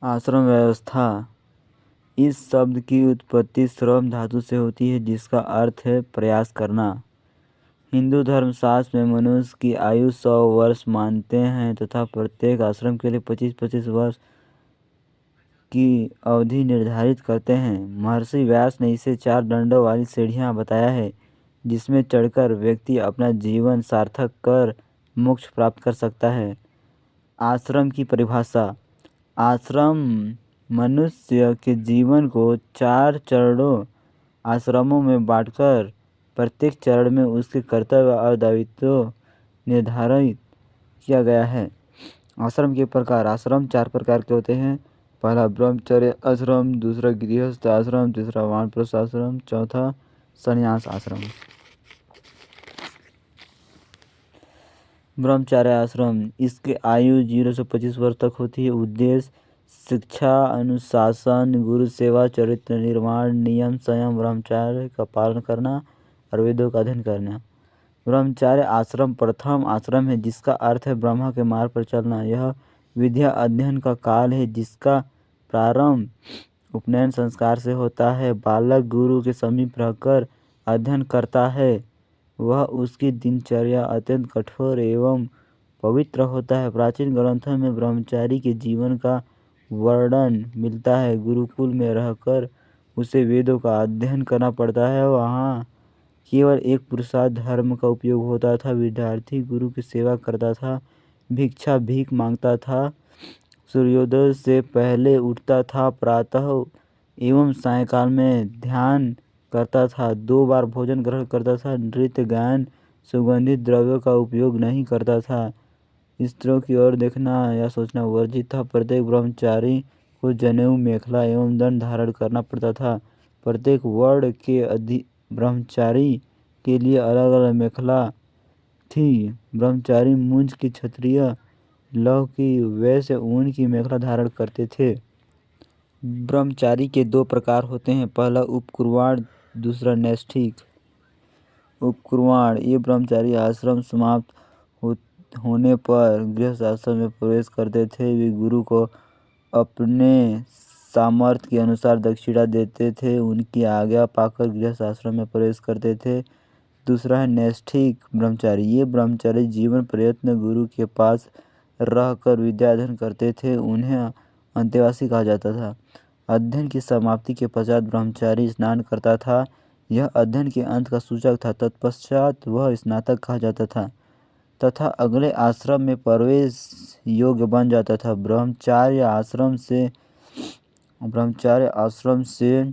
आश्रम व्यवस्था। इस शब्द की उत्पत्ति श्रम धातु से होती है जिसका अर्थ है प्रयास करना। हिंदू धर्मशास्त्र में मनुष्य की आयु 100 वर्ष मानते हैं तथा प्रत्येक आश्रम के लिए 25-25 वर्ष की अवधि निर्धारित करते हैं। महर्षि व्यास ने इसे 4 दंडों वाली सीढ़ियाँ बताया है जिसमें चढ़कर व्यक्ति अपना जीवन सार्थक कर मोक्ष प्राप्त कर सकता है। आश्रम की परिभाषा। आश्रम मनुष्य के जीवन को 4 चरणों आश्रमों में बांटकर प्रत्येक चरण में उसके कर्तव्य और दायित्व निर्धारित किया गया है। आश्रम के प्रकार। आश्रम 4 प्रकार के होते हैं। पहला ब्रह्मचर्य आश्रम, दूसरा गृहस्थ आश्रम, तीसरा वानप्रस्थ आश्रम, चौथा संन्यास आश्रम। ब्रह्मचर्य आश्रम। इसकी आयु 0 से 25 वर्ष तक होती है। उद्देश्य शिक्षा, अनुशासन, गुरु सेवा, चरित्र निर्माण, नियम संयम, ब्रह्मचर्य का पालन करना और वेदों का अध्ययन करना। ब्रह्मचर्य आश्रम प्रथम आश्रम है जिसका अर्थ है ब्रह्मा के मार्ग पर चलना। यह विद्या अध्ययन का काल है जिसका प्रारंभ उपनयन संस्कार से होता है। बालक गुरु के समीप रहकर अध्ययन करता है। वह उसकी दिनचर्या अत्यंत कठोर एवं पवित्र होता है। प्राचीन ग्रंथों में ब्रह्मचारी के जीवन का वर्णन मिलता है। गुरुकुल में रहकर उसे वेदों का अध्ययन करना पड़ता है। वहाँ केवल एक पुरुषार्थ धर्म का उपयोग होता था। विद्यार्थी गुरु की सेवा करता था, भीख मांगता था, सूर्योदय से पहले उठता था, प्रातः एवं सायंकाल में ध्यान करता था, 2 बार भोजन ग्रहण करता था, नृत्य गायन सुगंधित द्रव्यों का उपयोग नहीं करता था, स्त्रियों की ओर देखना या सोचना वर्जित था। प्रत्येक ब्रह्मचारी को जनेऊ, मेखला एवं दंड धारण करना पड़ता था। प्रत्येक वर्ण के ब्रह्मचारी के लिए अलग अलग मेखला थी। ब्रह्मचारी मुंज की, क्षत्रिय लौह की, वैश्य ऊन की मेखला धारण करते थे। ब्रह्मचारी के 2 प्रकार होते हैं। पहला उपकुर्वाण, दूसरा नैष्ठिक। उपकुर्वाण। ये ब्रह्मचारी आश्रम समाप्त होने पर गृहस्थ आश्रम में प्रवेश करते थे। वे गुरु को अपने सामर्थ्य के अनुसार दक्षिणा देते थे। उनकी आज्ञा पाकर गृहस्थ आश्रम में प्रवेश करते थे। दूसरा है नैष्ठिक ब्रह्मचारी। ये ब्रह्मचारी जीवन प्रयत्न गुरु के पास रहकर विद्या अध्ययन करते थे। उन्हें अंतेवासी कहा जाता था। अध्ययन की समाप्ति के पश्चात ब्रह्मचारी स्नान करता था। यह अध्ययन के अंत का सूचक था। तत्पश्चात वह स्नातक कहा जाता था तथा अगले आश्रम में प्रवेश योग्य बन जाता था। ब्रह्मचार्य आश्रम से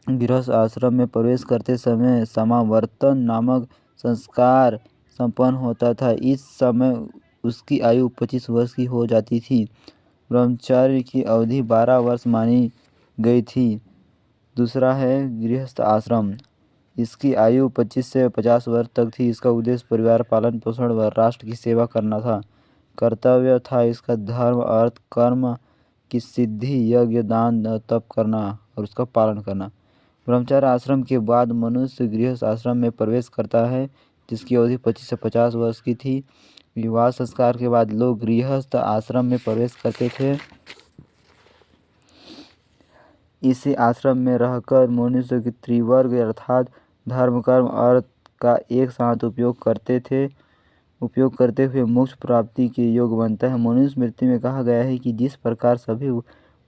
गृहस्थ आश्रम में प्रवेश करते समय समावर्तन नामक संस्कार संपन्न होता था। इस समय उसकी आयु 25 वर्ष की हो जाती थी। ब्रह्मचर्य की अवधि 12 वर्ष मानी गई थी। दूसरा है गृहस्थ आश्रम। इसकी आयु 25 से 50 वर्ष तक थी। इसका उद्देश्य परिवार पालन पोषण व राष्ट्र की सेवा करना था। कर्तव्य था इसका धर्म, अर्थ, कर्म की सिद्धि, यज्ञ, दान, तप करना और उसका पालन करना। ब्रह्मचर्य आश्रम के बाद मनुष्य गृहस्थ आश्रम में प्रवेश करता है जिसकी अवधि 25 से 50 वर्ष की थी। विवाह संस्कार के बाद लोग गृहस्थ आश्रम में प्रवेश करते थे। इसी आश्रम में रहकर मनुष्य के त्रिवर्ग अर्थात धर्म, कर्म, अर्थ का एक साथ उपयोग करते हुए मोक्ष प्राप्ति के योग बनता है। मनुष्य मृत्यु में कहा गया है कि जिस प्रकार सभी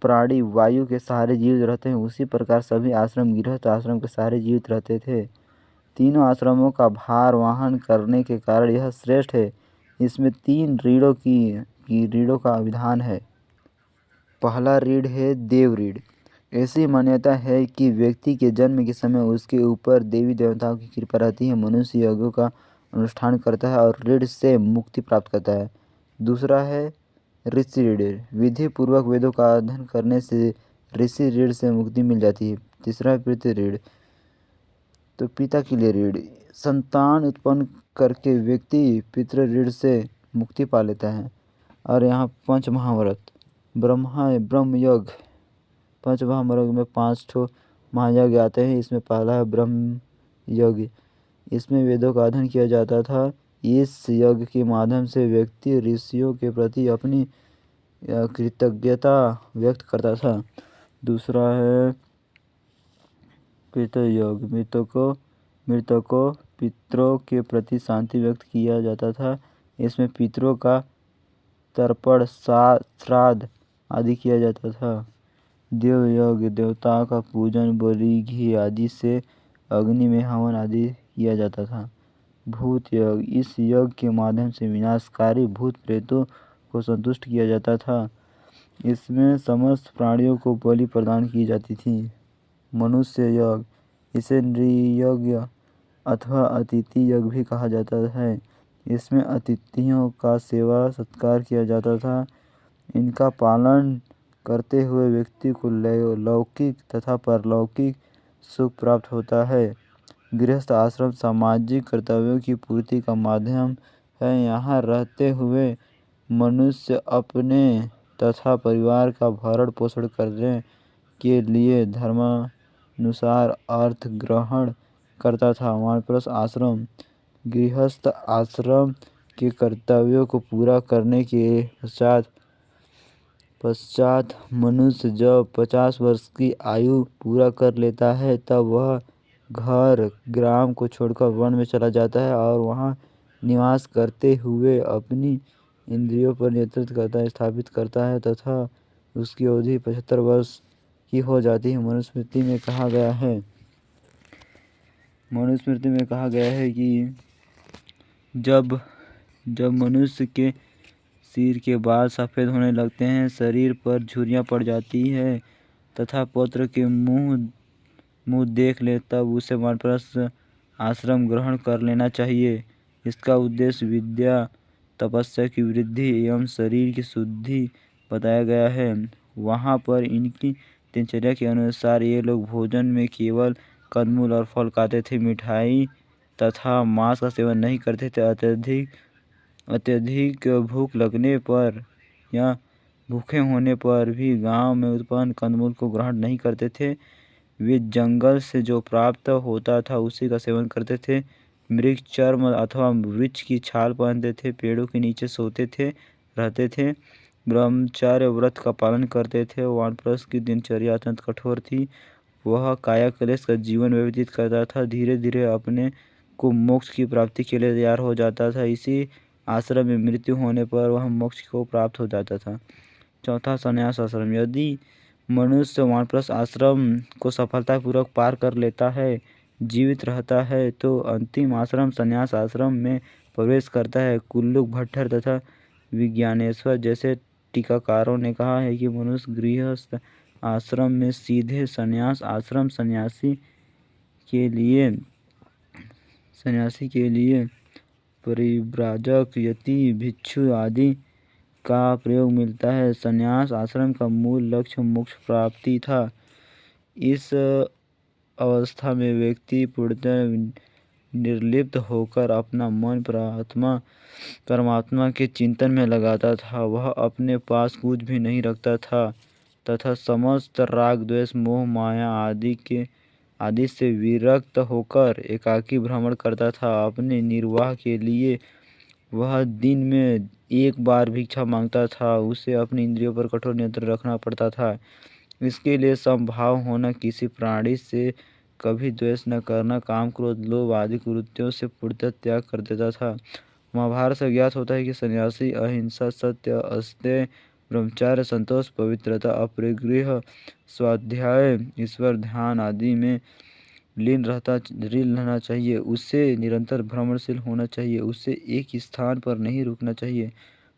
प्राणी वायु के सहारे जीवित रहते हैं उसी प्रकार सभी आश्रम गृहस्थ आश्रम के सहारे जीवित रहते थे। तीनों आश्रमों का भार वहन करने के कारण यह श्रेष्ठ है। इसमें 3 रीढ़ों का विधान है। पहला रीढ़ है देव रीढ़। ऐसी मान्यता है कि व्यक्ति के जन्म के समय उसके ऊपर देवी देवताओं की कृपा रहती है। मनुष्य यज्ञों का अनुष्ठान करता है और ऋण से मुक्ति प्राप्त करता है। दूसरा है ऋषि ऋण। विधि पूर्वक वेदों का अध्ययन करने से ऋषि ऋण से मुक्ति मिल जाती है। तीसरा है पितृ ऋण। तो पिता के लिए ऋण। संतान उत्पन्न करके व्यक्ति पितृ ऋण से मुक्ति पा लेता है। और यहाँ 5 महाव्रत ब्रह्म यज्ञ। 5 महाव्रत में 5 ठो महायज्ञ आते हैं। इसमें पहला है ब्रह्म यज्ञ। इसमें वेदों का अध्ययन किया जाता था। इस यज्ञ के माध्यम से व्यक्ति ऋषियों के प्रति अपनी या कृतज्ञता व्यक्त करता था। दूसरा है पितृयोग। मृतकों पितरों के प्रति शांति व्यक्त किया जाता था। इसमें पितरों का तर्पण श्राद्ध आदि किया जाता था। देव यज्ञ देवताओं का पूजन बलि घी आदि से अग्नि में हवन आदि किया जाता था। भूत यज्ञ इस यज्ञ के माध्यम से विनाशकारी भूत प्रेतों को संतुष्ट किया जाता था। इसमें समस्त प्राणियों को बलि प्रदान की जाती थी। मनुष्य यज्ञ इसे नृयज्ञ अथवा अतिथि यज्ञ भी कहा जाता है। इसमें अतिथियों का सेवा सत्कार किया जाता था। इनका पालन करते हुए व्यक्ति को लौकिक तथा परलौकिक सुख प्राप्त होता है। गृहस्थ आश्रम सामाजिक कर्तव्यों की पूर्ति का माध्यम है। यहाँ रहते हुए मनुष्य अपने तथा परिवार का भरण पोषण करने के लिए धर्मानुसार अर्थ ग्रहण करता था। वानप्रस्थ आश्रम गृहस्थ आश्रम के कर्तव्यों को पूरा करने के पश्चात मनुष्य जब 50 वर्ष की आयु पूरा कर लेता है तब वह घर ग्राम को छोड़कर वन में चला जाता है और वहाँ निवास करते हुए अपनी इंद्रियों पर नियंत्रण स्थापित करता है तथा उसकी अवधि 75 वर्ष की हो जाती है। मनुस्मृति में कहा गया है कि जब मनुष्य के सिर के बाल सफ़ेद होने लगते हैं, शरीर पर झुर्रियाँ पड़ जाती है तथा पुत्र के मुँह देख ले तब उसे वानप्रस्थ आश्रम ग्रहण कर लेना चाहिए। इसका उद्देश्य विद्या तपस्या की वृद्धि एवं शरीर की शुद्धि बताया गया है। वहाँ पर इनकी दिनचर्या के अनुसार ये लोग भोजन में केवल कंदमूल और फल खाते थे। मिठाई तथा मांस का सेवन नहीं करते थे। अत्यधिक भूख लगने पर या भूखे होने पर भी गांव में उत्पन्न कंदमूल को ग्रहण नहीं करते थे। वे जंगल से जो प्राप्त होता था उसी का सेवन करते थे। मृग चर्म अथवा वृक्ष की छाल पहनते थे। पेड़ों के नीचे सोते थे रहते थे। ब्रह्मचर्य व्रत का पालन करते थे। वानप्रस्थ की दिनचर्या अत्यंत कठोर थी। वह काया क्लेश का जीवन व्यतीत करता था। धीरे धीरे अपने को मोक्ष की प्राप्ति के लिए तैयार हो जाता था। इसी आश्रम में मृत्यु होने पर वह मोक्ष को प्राप्त हो जाता था। चौथा संन्यास आश्रम। यदि मनुष्य वानप्रस्थ आश्रम को सफलतापूर्वक पार कर लेता है, जीवित रहता है, तो अंतिम आश्रम संन्यास आश्रम में प्रवेश करता है। कुल्लुक भट्टर तथा विज्ञानेश्वर जैसे टीकाकारों ने कहा है कि मनुष्य गृहस्थ आश्रम में सीधे संन्यास आश्रम सन्यासी के लिए परिव्राजक यति भिक्षु आदि का प्रयोग मिलता है। संन्यास आश्रम का मूल लक्ष्य मोक्ष प्राप्ति था। इस अवस्था में व्यक्ति पूर्णतः निर्लिप्त होकर अपना मन परमात्मा के चिंतन में लगाता था। वह अपने पास कुछ भी नहीं रखता था तथा समस्त राग द्वेष मोह माया आदि से विरक्त होकर एकाकी भ्रमण करता था। अपने निर्वाह के लिए वह दिन में एक बार भिक्षा मांगता था। उसे अपनी इंद्रियों पर कठोर नियंत्रण रखना पड़ता था। इसके लिए समभाव होना, किसी प्राणी से कभी द्वेष न करना, काम क्रोध लोभ आदि कुकृत्यों से पूर्णतः त्याग कर देता था। महाभारत से ज्ञात होता है कि सन्यासी अहिंसा सत्य अस्तेय ब्रह्मचर्य संतोष पवित्रता अपरिग्रह स्वाध्याय ईश्वर ध्यान आदि में लीन रहना चाहिए। उसे निरंतर भ्रमणशील होना चाहिए। उसे एक स्थान पर नहीं रुकना चाहिए।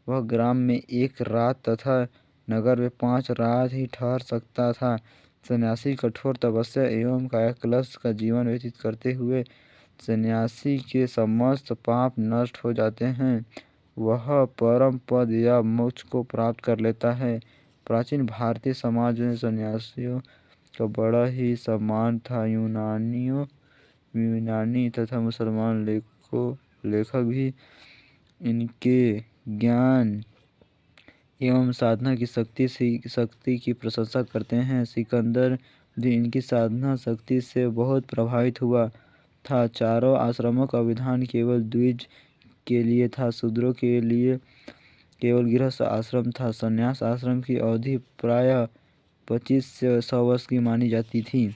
वह ग्राम में 1 रात तथा नगर में 5 रात ही ठहर सकता था। सन्यासी कठोर तपस्या एवं कायाकल्प का जीवन व्यतीत करते हुए सन्यासी के समस्त पाप नष्ट हो जाते हैं। वह परम पद या मोक्ष को प्राप्त कर लेता है। प्राचीन भारतीय समाज में सन्यासियों का बड़ा ही सम्मान था। यूनानी तथा मुसलमान लेखक भी इनके ज्ञान एवं साधना की शक्ति की प्रशंसा करते हैं। सिकंदर भी इनकी साधना शक्ति से बहुत प्रभावित हुआ था। चारों आश्रमों का विधान केवल द्विज के लिए था। शूद्रों के लिए केवल गृहस्थ आश्रम था। संन्यास आश्रम की अवधि प्रायः 25 से 100 वर्ष की मानी जाती थी।